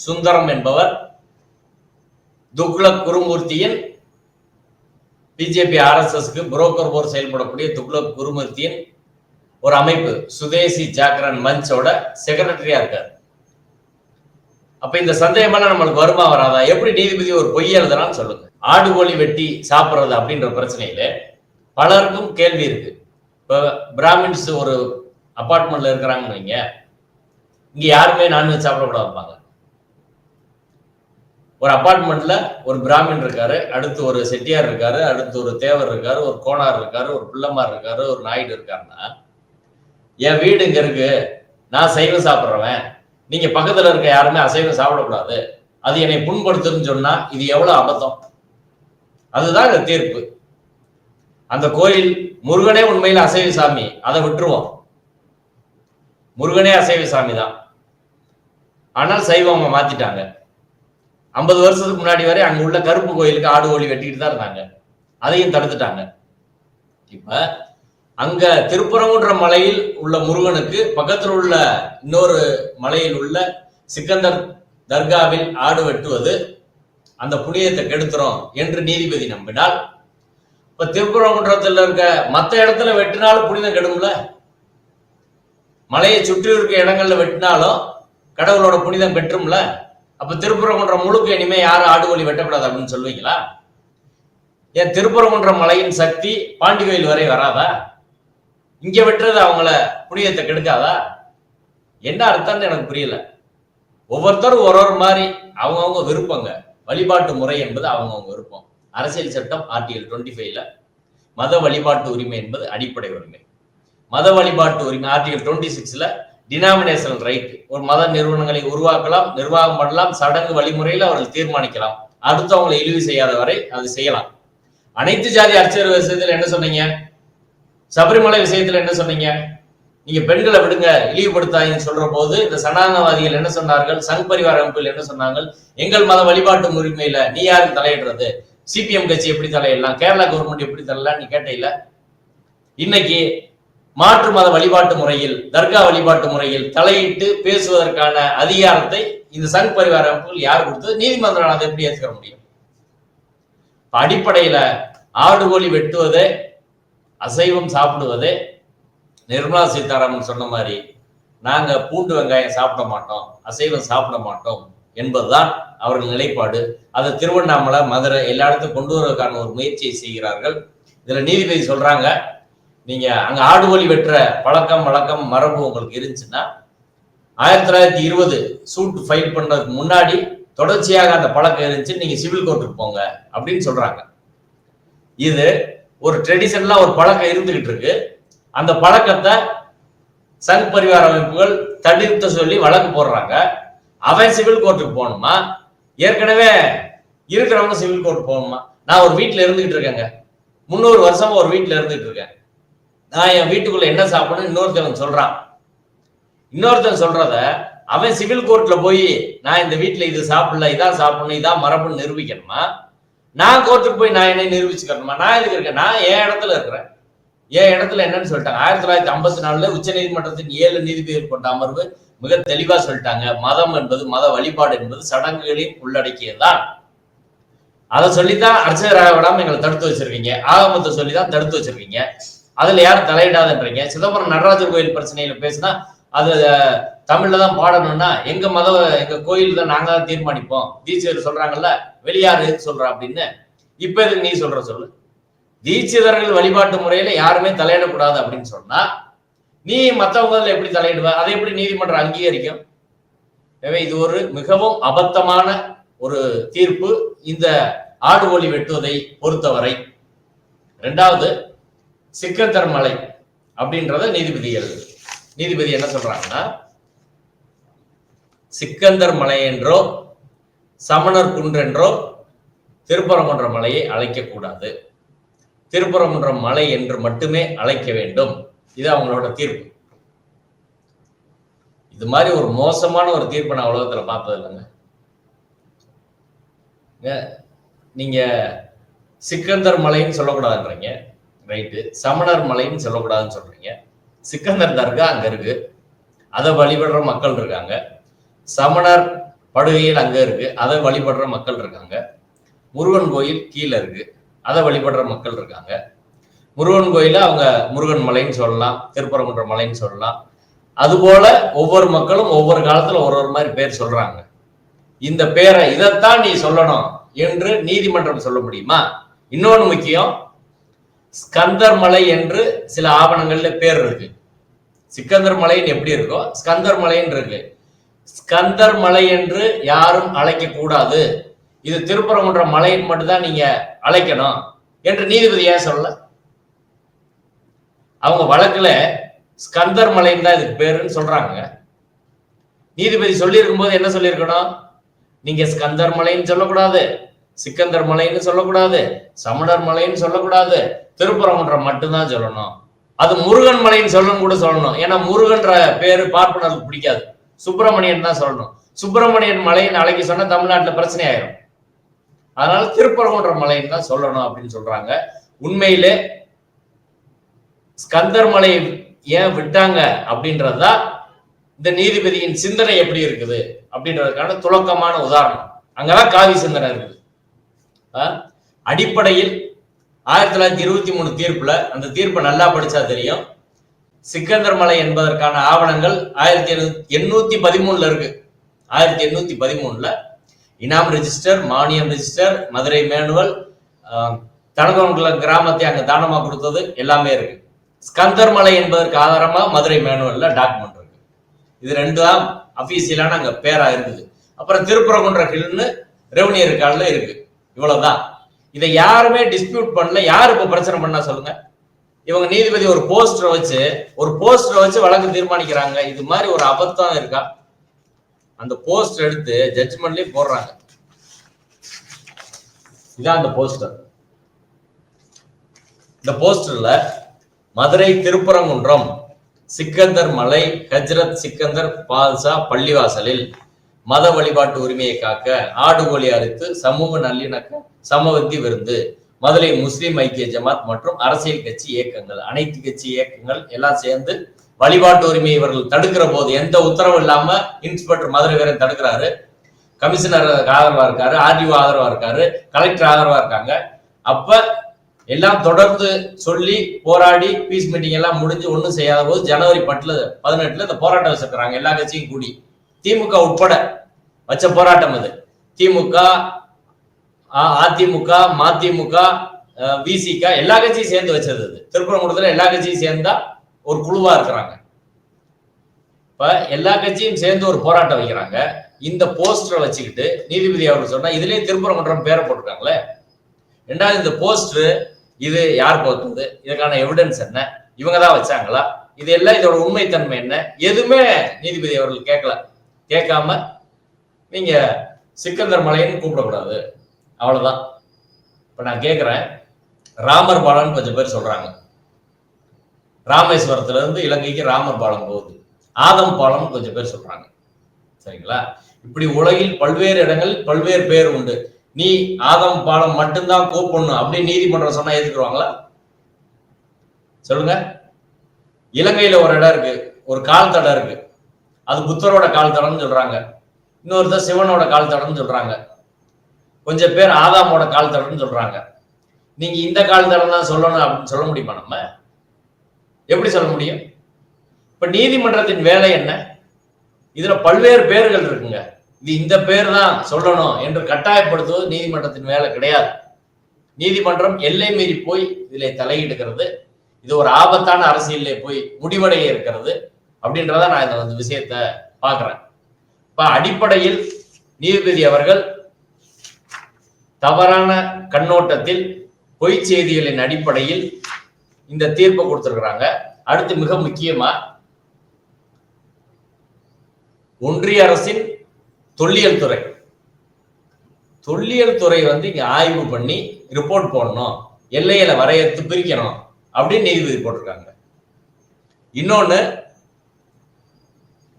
சுந்தரம் என்பவர் துக்ளக் குருமூர்த்தியின் பிஜேபி RSSக்கு புரோக்கர் போர் செயல்படக்கூடிய துக்ளக் குருமூர்த்தியின் ஒரு அமைப்பு சுதேசி ஜாகரன் மஞ்சோட செக்ரட்டரியா இருக்காரு. அப்ப இந்த சந்தேகமெல்லாம் நம்மளுக்கு வருமா வராதா? எப்படி நீதிபதி ஒரு பொய் எழுதுறான்னு சொல்லுங்க. ஆடு கோழி வெட்டி சாப்பிடுறது அப்படின்ற பிரச்சனையில பலருக்கும் கேள்வி இருக்கு. இப்ப பிராமின்ஸ் ஒரு அபார்ட்மெண்ட்ல இருக்கிறாங்கன்னு வைங்க, இங்க யாருமே நான்வெஜ் சாப்பிடக்கூடாதுப்பாங்க. ஒரு அபார்ட்மெண்ட்ல ஒரு பிராமின் இருக்காரு, அடுத்து ஒரு செட்டியார் இருக்காரு, அடுத்து ஒரு தேவர் இருக்காரு, ஒரு கோனார் இருக்காரு, ஒரு பிள்ளைமார் இருக்காரு, ஒரு நாயுடு இருக்காருன்னா, என் வீடு இங்க இருக்கு, நான் சைவம் சாப்பிடுறவன், நீங்க பக்கத்துல இருக்க யாருமே அசைவம் சாப்பிடக்கூடாது, அது என்னை புண்படுத்துன்னு சொன்னா இது எவ்வளவு அபத்தம். அதுதான் இந்த தீர்ப்பு. அந்த கோயில் முருகனே உண்மையில அசைவ சாமி, அதை விட்டுருவோம். முருகனே அசைவ சாமி தான், ஆனால் சைவம் அவங்க மாத்திட்டாங்க. 50 வருஷத்துக்கு முன்னாடி வரை அங்க உள்ள கருப்பு கோயிலுக்கு ஆடு கோழி வெட்டிட்டு தான் இருந்தாங்க, அதையும் தடுத்துட்டாங்க. இப்ப அங்க திருப்பரங்குன்ற மலையில் உள்ள முருகனுக்கு பக்கத்தில் உள்ள இன்னொரு மலையில் உள்ள சிக்கந்தர் தர்காவில் ஆடு வெட்டுவது அந்த புனிதத்தை கெடுத்துரும் என்று நீதிபதி நம்பினால், இப்ப திருப்பரங்குன்றத்தில் இருக்க மற்ற இடத்துல வெட்டினாலும் புனிதம் கெடும்ல. மலையை சுற்றி இருக்க இடங்கள்ல வெட்டினாலும் கடவுளோட புனிதம் பெற்றும்ல. அப்ப திருப்பரங்குன்றம் முழுக்க இனிமே யாரும் ஆடு கோழி வெட்டக்கூடாது அப்படின்னு சொல்லுவீங்களா? ஏன் திருப்பரங்குன்ற மலையின் சக்தி பாண்டி கோயில் வரை வராதா? இங்க வெட்டுறது அவங்கள புனிதத்தை கெடுக்காதா? என்ன அர்த்தம்னு எனக்கு புரியல. ஒவ்வொருத்தரும் ஒரு மாதிரி அவங்கவுங்க விருப்பங்க. வழிபாட்டு முறை என்பது அவங்கவுங்க விருப்பம். அரசியல் சட்டம் ஆர்டிகல் 25ல மத வழிபாட்டு உரிமை என்பது அடிப்படை உரிமை. மத வழிபாட்டு உரிமை ஆர்டிகல் 26ல டினாமினேஷனல் ரைட். ஒரு மத நிறுவனங்களை உருவாக்கலாம், நிர்வாகம் பண்ணலாம், சடங்கு வழிமுறையில் அவர்கள் தீர்மானிக்கலாம், அடுத்தவங்களை இழிவு செய்யாத வரை அது செய்யலாம். அனைத்து ஜாதி அர்ச்சகர் விஷயத்துல என்ன சொன்னீங்க? சபரிமலை விஷயத்துல என்ன சொன்னீங்க? நீங்க பெண்களை விடுங்க, இழிவுபடுத்தாங்கன்னு சொல்ற போது இந்த சனாதனவாதிகள் என்ன சொன்னார்கள்? சங் பரிவார அமைப்புகள் என்ன சொன்னார்கள்? எங்கள் மத வழிபாட்டு உரிமையில நீ யாருக்கு தலையிடுறது? சிபிஎம் கட்சி எப்படி தலையிடலாம், கேரளா கவர்மெண்ட் எப்படி தலையிடலாம் நீ கேட்ட இல்ல? இன்னைக்கு மாற்று மத வழிபாட்டு முறையில், தர்கா வழிபாட்டு முறையில் தலையிட்டு பேசுவதற்கான அதிகாரத்தை இந்த சங் பரிவார அமைப்புகள் யார் கொடுத்தது? நீதிமன்றம் அதை எப்படி ஏற்றுக்க முடியும்? அடிப்படையில ஆடு கோழி வெட்டுவதே, அசைவம் சாப்பிடுவதே, நிர்மலா சீதாராமன் சொன்ன மாதிரி நாங்க பூண்டு வெங்காயம் சாப்பிட மாட்டோம், அசைவம் சாப்பிட மாட்டோம் என்பதுதான் அவர்கள் நிலைப்பாடு. அதை திருவண்ணாமலை, மதுரை எல்லா இடத்துக்கும் கொண்டு வருவதற்கான ஒரு முயற்சியை செய்கிறார்கள். இதுல நீதிபதி சொல்றாங்க, நீங்க அங்க ஆடு கோழி வெட்டுற பழக்கம் வழக்கம் மரபு உங்களுக்கு இருந்துச்சுன்னா 1920 சூட் ஃபைல் பண்றதுக்கு முன்னாடி தொடர்ச்சியாக அந்த பழக்கம் இருந்துச்சு, நீங்க சிவில் கோர்ட்டுக்கு போங்க அப்படின்னு சொல்றாங்க. இது ஒரு ட்ரெடிஷனலா ஒரு பழக்கம் இருந்துகிட்டு இருக்கு. அந்த பழக்கத்தை சங் பரிவார அமைப்புகள் தடுத்து சொல்லி வழக்கு போடுறாங்க. அவன் சிவில் கோர்ட்டுக்கு போகணுமா? ஏற்கனவே இருக்கிறவங்க சிவில் கோர்ட் போகணுமா? நான் ஒரு வீட்டுல இருந்துகிட்டு இருக்கேங்க, 300 வருஷமா ஒரு வீட்டுல இருந்துகிட்டு இருக்கேன். நான் என் வீட்டுக்குள்ள என்ன சாப்பிடணும் இன்னொருத்தவன் சொல்றான். இன்னொருத்தன் சொல்றத அவன் சிவில் கோர்ட்ல போய் நான் இந்த வீட்டுல இது சாப்பிடல, இதான் சாப்பிடணும், இதான் மரபுன்னு நிரூபிக்கணுமா? நான் கோர்ட்டுக்கு போய் நான் என்ன நிரூபிச்சுக்கணுமா? நான் எதுக்கு இருக்கேன்? நான் என் இடத்துல இருக்கிறேன். என் இடத்துல என்னன்னு சொல்லிட்டாங்க. 1954 உச்ச நீதிமன்றத்தின் 7 நீதிபதிகள் கொண்ட அமர்வு மிக தெளிவா சொல்லிட்டாங்க, மதம் என்பது, மத வழிபாடு என்பது சடங்குகளின் உள்ளடக்கியதுதான். அதை சொல்லித்தான் அர்ச்சகராக விடாம எங்களை தடுத்து வச்சிருக்கீங்க, ஆகமத்தை சொல்லிதான் தடுத்து வச்சிருக்கீங்க. அதுல யாரும் தலையிடாதுன்றீங்க. சிதம்பரம் நடராஜர் கோயில் பிரச்சனையில பேசினா அது தமிழ்ல தான் பாடணும்னா எங்க மதம், எங்க கோயில் தான் நாங்க தான் தீர்மானிப்போம். தீட்சிதர் சொல்றாங்கல்ல, வெளியாரு சொல்ற அப்படின்னு. இப்ப எதுக்கு நீ சொல்ற சொல்லு? தீட்சிதர்கள் வழிபாட்டு முறையில யாருமே தலையிடக்கூடாது அப்படின்னு சொன்னா நீ மற்றவங்க எப்படி தலையிடுவ? அதை எப்படி நீதிமன்றம் அங்கீகரிக்கும்? எனவே இது ஒரு மிகவும் அபத்தமான ஒரு தீர்ப்பு இந்த ஆடு கோழி வெட்டுவதை பொறுத்தவரை. இரண்டாவது, சிக்கந்தர் மலை அப்படின்றத நீதிபதி என்ன சொல்றாங்கன்னா, சிக்கந்தர் மலை என்றோ சமணர் குன்றென்றோ திருப்பரங்குன்ற மலையை அழைக்கக்கூடாது, திருப்பரங்குன்ற மலை என்று மட்டுமே அழைக்க வேண்டும். இது அவங்களோட தீர்ப்பு. இது மாதிரி ஒரு மோசமான ஒரு தீர்ப்பை நான் உலகத்துல பார்த்தது இல்லைங்க. நீங்க சிக்கந்தர் மலைன்னு சொல்லக்கூடாதுன்றீங்க, ரைட்டு. சமணர் மலைன்னு சொல்லக்கூடாதுன்னு சொல்றீங்க. சிக்கந்தர் தர்கா அங்க இருக்கு, அதை வழிபடுற மக்கள் இருக்காங்க. சமணர் படுகையில் அங்க இருக்கு, அதை வழிபடுற மக்கள் இருக்காங்க. முருகன் கோயில் கீழே இருக்கு, அதை வழிபடுற மக்கள் இருக்காங்க. முருகன் கோயில அவங்க முருகன் மலைன்னு சொல்லலாம், திருப்பரங்குன்ற மலைன்னு சொல்லலாம். அதுபோல ஒவ்வொரு மக்களும் ஒவ்வொரு காலத்துல ஒரு ஒரு மாதிரி பேர் சொல்றாங்க. இந்த பேரை இதைத்தான் நீ சொல்லணும் என்று நீதிமன்றம் சொல்ல முடியுமா? இன்னொன்னு முக்கியம், ஸ்கந்தர் மலை என்று சில ஆவணங்கள்ல பேர் இருக்கு. சிக்கந்தர் மலைன்னு எப்படி இருக்கோ ஸ்கந்தர் மலைன்னு இருக்கு. ஸ்கந்தர் மலை என்று யாரும் அழைக்க கூடாது, இது திருப்பரங்குன்ற மலைன்னு மட்டும்தான் நீங்க அழைக்கணும் என்று நீதிபதி ஏன் சொல்லல? அவங்க வழக்குல ஸ்கந்தர் மலைன்னு தான் இதுக்கு பேருன்னு சொல்றாங்க. நீதிபதி சொல்லி இருக்கும் போது என்ன சொல்லியிருக்கணும்? நீங்க ஸ்கந்தர் மலைன்னு சொல்லக்கூடாது, சிக்கந்தர் மலைன்னு சொல்லக்கூடாது, சமணர் மலைன்னு சொல்லக்கூடாது, திருப்பரங்குன்றம் மட்டும்தான் சொல்லணும். அது முருகன் மலைன்னு சொல்லணும் கூட சொல்லணும். ஏன்னா முருகன்ற பேரு பார்ப்பனருக்கு பிடிக்காது, சுப்பிரமணியன் தான் சொல்லணும். சுப்பிரமணியன் மலைன்னு அழைக்க சொன்னா தமிழ்நாட்டுல பிரச்சனை ஆயிரும். அதனால திருப்பரங்குன்ற மலைன்னு தான் சொல்லணும் அப்படின்னு சொல்றாங்க. உண்மையிலே ஸ்கந்தர் மலை ஏன் விட்டாங்க அப்படின்றதுதான் இந்த நீதிபதியின் சிந்தனை எப்படி இருக்குது அப்படின்றதுக்கான துலக்கமான உதாரணம். அங்கதான் காவி சிந்தனை இருக்குது. அடிப்படையில் 1923 தீர்ப்புல, அந்த தீர்ப்பை நல்லா படிச்சா தெரியும், சிக்கந்தர் மலை என்பதற்கான ஆவணங்கள் 1813 இருக்கு. 1813 இனாம் ரெஜிஸ்டர், மானியம் ரெஜிஸ்டர், மதுரை மேனுவல், தனகோன்குளம் கிராமத்தை அங்க தானமா கொடுத்தது எல்லாமே இருக்கு. ஸ்கந்தர் மலை என்பதற்கு ஆதாரமா மதுரை மேனுவல்ல டாக்குமெண்ட் இருக்கு. இது ரெண்டு தான் அபிஷியலான அங்க பேரா இருக்குது. அப்புறம் திருப்பரங்குன்ற ஹில்னு ரெவன்யூ ரெக்கார்ட்ல இருக்கு. இவ்வளவுதான். இதை யாருமே டிஸ்பியூட் பண்ணல. யாரு இப்ப பிரச்சனை பண்ணா சொல்லுங்க? இவங்க நீதிபதி ஒரு போஸ்டரை வச்சு வழக்கு தீர்மானிக்கிறாங்க. இது மாதிரி ஒரு அபத்தம் இருக்கா? அந்த போஸ்டர் எடுத்து ஜட்ஜ்மெண்ட்லயே போடுறாங்க. இதான் அந்த போஸ்டர். இந்த போஸ்டர்ல மதுரை திருப்பரங்குன்றம் சிக்கந்தர் மலை ஹஜ்ரத் சிக்கந்தர் பால்சா பள்ளிவாசலில் மத வழிபாட்டு உரிமையை காக்க ஆடு கோழி அறுத்து சமூக நல்லிணக்க சமவத்தி விருந்து மதுரை முஸ்லிம் ஐக்கிய ஜமாத் மற்றும் அரசியல் கட்சி இயக்கங்கள், அனைத்து கட்சி இயக்கங்கள் எல்லாம் சேர்ந்து வழிபாட்டு உரிமை இவர்கள் தடுக்கிற போது எந்த உத்தரவும் இல்லாம இன்ஸ்பெக்டர் மதுரை வீரன் தடுக்கிறாரு, கமிஷனர் ஆதரவா இருக்காரு, ஆர்டிஓ ஆதரவா இருக்காரு, கலெக்டர் ஆதரவா இருக்காங்க. அப்ப எல்லாம் தொடர்ந்து சொல்லி போராடி பீஸ் மீட்டிங் எல்லாம் முடிஞ்சு ஒன்றும் செய்யாத போது ஜனவரி 18 இந்த போராட்டம் வச்சிருக்கிறாங்க. எல்லா கட்சியும் கூடி, திமுக உட்பட வச்ச போராட்டம் அது. திமுக, அதிமுக, மதிமுக, விசிக எல்லா கட்சியும் சேர்ந்து வச்சது. அது திருப்பரங்குன்றத்துல எல்லா கட்சியும் சேர்ந்தா ஒரு குழுவா இருக்கிறாங்க. இப்ப எல்லா கட்சியும் சேர்ந்து ஒரு போராட்டம் வைக்கிறாங்க. இந்த போஸ்டரை வச்சுக்கிட்டு நீதிபதி அவர் சொன்னா இதுலயே திருப்பரங்குன்றம் பேரை போட்டிருக்காங்களே. ரெண்டாவது, இந்த போஸ்டர் இது யார் போட்டது, இதுக்கான எவிடன்ஸ் என்ன, இவங்க தான் வச்சாங்களா, இது எல்லாம் இதோட உண்மைத்தன்மை என்ன, எதுவுமே நீதிபதி அவர்கள் கேட்காம நீங்க சிக்கந்தர் மலைன்னு கூப்பிடக்கூடாது, அவ்வளவுதான். இப்ப நான் கேட்கிறேன், ராமர் பாலம் கொஞ்சம் பேர் சொல்றாங்க. ராமேஸ்வரத்துல இருந்து இலங்கைக்கு ராமர் பாலம் போகுது. ஆதம் பாலம் கொஞ்சம் பேர் சொல்றாங்க. சரிங்களா? இப்படி உலகில் பல்வேறு இடங்களில் பல்வேறு பேர் உண்டு. நீ ஆதம் பாலம் மட்டும்தான் கூப்பிடணும் அப்படின்னு நீதிமன்றம் சொன்னா ஏத்துக்குருவாங்களா? சொல்லுங்க. இலங்கையில ஒரு இடம் இருக்கு, ஒரு கால் தடம் இருக்கு, அது புத்தரோட கால் தடம்னு சொல்றாங்க. இன்னொருத்தர் சிவனோட கால் தடம்னு சொல்றாங்க. கொஞ்சம் பேர் ஆதாமோட கால் தடம்னு சொல்றாங்க. நீங்க இந்த கால் தடம் தான் சொல்லணும் அப்படின்னு சொல்ல முடியுமா? நம்ம எப்படி சொல்ல முடியும்? இப்ப நீதிமன்றத்தின் வேலை என்ன? இதுல பல்வேறு பேர்கள் இருக்குங்க. இது இந்த பேர் தான் சொல்லணும் என்று கட்டாயப்படுத்துவது நீதிமன்றத்தின் வேலை கிடையாது. நீதிமன்றம் எல்லை மீறி போய் இதுல தலையிடுகிறது. இது ஒரு ஆபத்தான அரசியலே போய் முடிவடைய இருக்கிறது அப்படின்றத நான் இந்த விஷயத்தை பாக்குறேன். இப்ப அடிப்படையில் நீதிபதி அவர்கள் தவறான கண்ணோட்டத்தில் பொய் செய்திகளின் அடிப்படையில் இந்த தீர்ப்பை கொடுத்திருக்கிறாங்க. அடுத்து மிக முக்கியமா ஒன்றிய அரசின் தொல்லியல் துறை இங்க ஆய்வு பண்ணி ரிப்போர்ட் போடணும், எல்லையில வரையறுத்து பிரிக்கணும் அப்படின்னு நீதிபதி போட்டிருக்காங்க. இன்னொன்னு,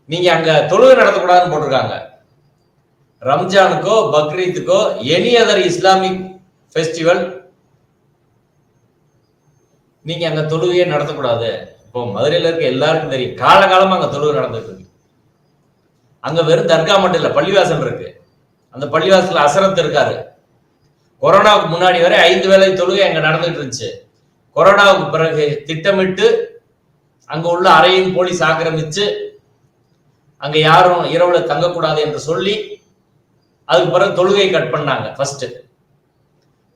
நீங்க அங்க தொழுகை நடத்தக்கூடாதுன்னு போட்டிருக்காங்க. ரம்ஜானுக்கோ பக்ரீத்துக்கோ எனி அதர் இஸ்லாமிக் ஃபெஸ்டிவல் நீங்க அங்க தொழுகையே நடத்தக்கூடாது. இப்போ மதுரையில இருக்க எல்லாருக்கும் தெரியும், காலகாலமா அங்க தொழுகை நடந்துட்டு இருக்கு. அங்க வெறும் தர்கா மட்டும் இல்ல, பள்ளிவாசல் இருக்கு. அந்த பள்ளிவாசல் அசரத் இருக்காரு. கொரோனாவுக்கு முன்னாடி வரை 5 வேளை தொழுகை அங்க நடந்துட்டு இருந்துச்சு. கொரோனாவுக்கு பிறகு திட்டமிட்டு அங்க உள்ள அறையும் போலீஸ் ஆக்கிரமிச்சு அங்க யாரும் இரவுல தங்கக்கூடாது என்று சொல்லி அதுக்கு பிறகு தொழுகை கட் பண்ணாங்க. ஃபர்ஸ்ட்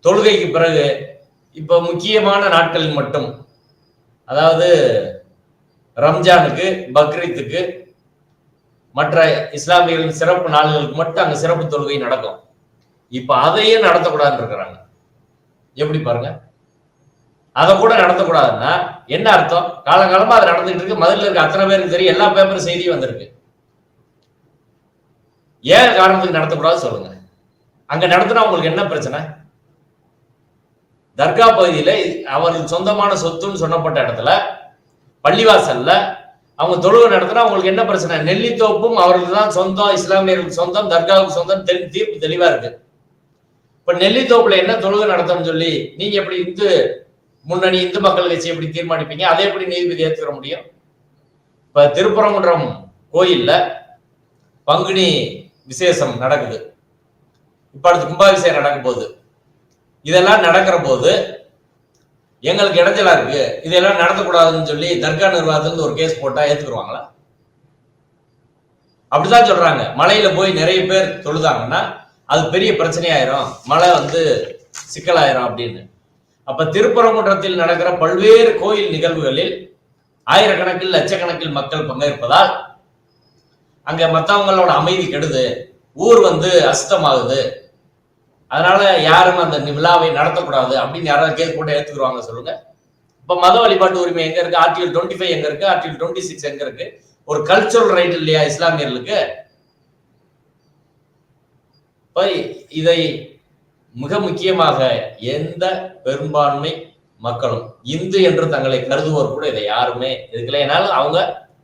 தொழுகைக்கு பிறகு இப்ப முக்கியமான நாட்களில் மட்டும், அதாவது ரம்ஜானுக்கு, பக்ரீத்துக்கு, மற்ற இஸ்லாமியர்களின் சிறப்பு நாள்களுக்கு மட்டும் அங்க சிறப்பு தொழுகை நடக்கும். இப்ப அதையே நடத்தக்கூடாதுன்னு இருக்கிறாங்க. எப்படி பாருங்க, அதை கூட நடத்தக்கூடாதுன்னா என்ன அர்த்தம்? காலங்காலமா அது நடந்துட்டு இருக்கு. மதுரையில் இருக்க அத்தனை பேருக்கு தெரியும், எல்லா பேப்பர் செய்தியும் வந்திருக்கு. ஏன் காரணத்துக்கு நடத்தக்கூடாது சொல்லுங்க. அங்க நடத்தினா உங்களுக்கு என்ன பிரச்சனை? தர்கா பகுதியில அவர்களுக்கு சொந்தமான சொத்துன்னு சொன்னப்பட்ட இடத்துல பள்ளிவாசல்ல அவங்க தொழுகை நடத்தினா அவங்களுக்கு என்ன பிரச்சனை? நெல்லித்தோப்பும் அவர்களுக்கு தான் சொந்தம், இஸ்லாமியர்களுக்கு சொந்தம், தர்காவுக்கு சொந்தம், தீர்ப்பு தெளிவா இருக்கு. இப்ப நெல்லித்தோப்புல என்ன தொழுகை நடத்தணும்னு சொல்லி நீங்க எப்படி இந்து முன்னணி, இந்து மக்கள் கட்சி எப்படி தீர்மானிப்பீங்க? அதே எப்படி நீதிபதி ஏற்றுக்க முடியும்? இப்ப திருப்பரங்குன்றம் கோயில்ல பங்குனி விசேஷம் நடக்குது. இப்ப அடுத்து கும்பாபிஷேகம் நடக்கும் போது, இதெல்லாம் நடக்கிற போது எங்களுக்கு இடைஞ்சலா இருக்கு, இதெல்லாம் நடத்தக்கூடாதுன்னு சொல்லி தர்கா நிர்வாகத்துல ஒரு கேஸ் போட்டா ஏத்துக்குருவாங்களா? அப்படிதான் சொல்றாங்க. மலையில போய் நிறைய பேர் தொழுதாங்கன்னா அது பெரிய பிரச்சனையாயிரும், மழை சிக்கலாயிரும் அப்படின்னு. அப்ப திருப்பரங்குன்றத்தில் நடக்கிற பல்வேறு கோயில் நிகழ்வுகளில் ஆயிரக்கணக்கில் லட்சக்கணக்கில் மக்கள் பங்கேற்பதால் அங்க மத்தவங்களோட அமைதி கெடுது, ஊர் அசுத்தமாகுது, அதனால யாரும் அந்த விழாவை நடத்தக்கூடாது அப்படின்னு யாராவது கேஸ் போட்டு ஏத்துக்குருவாங்க சொல்லுங்க. இப்ப மத வழிபாட்டு உரிமை எங்க இருக்கு? ஆர்டிகல் 25 எங்க இருக்கு? ஆர்டிகல் 26 எங்க இருக்கு? ஒரு கல்ச்சுரல் ரைட் இல்லையா இஸ்லாமியர்களுக்கு? இதை மிக முக்கியமாக எந்த பெரும்பான்மை மக்களும், இந்து என்று தங்களை கருதுவோர் கூட இதை யாருமே இதுக்கல. ஏன்னாலும் அவங்க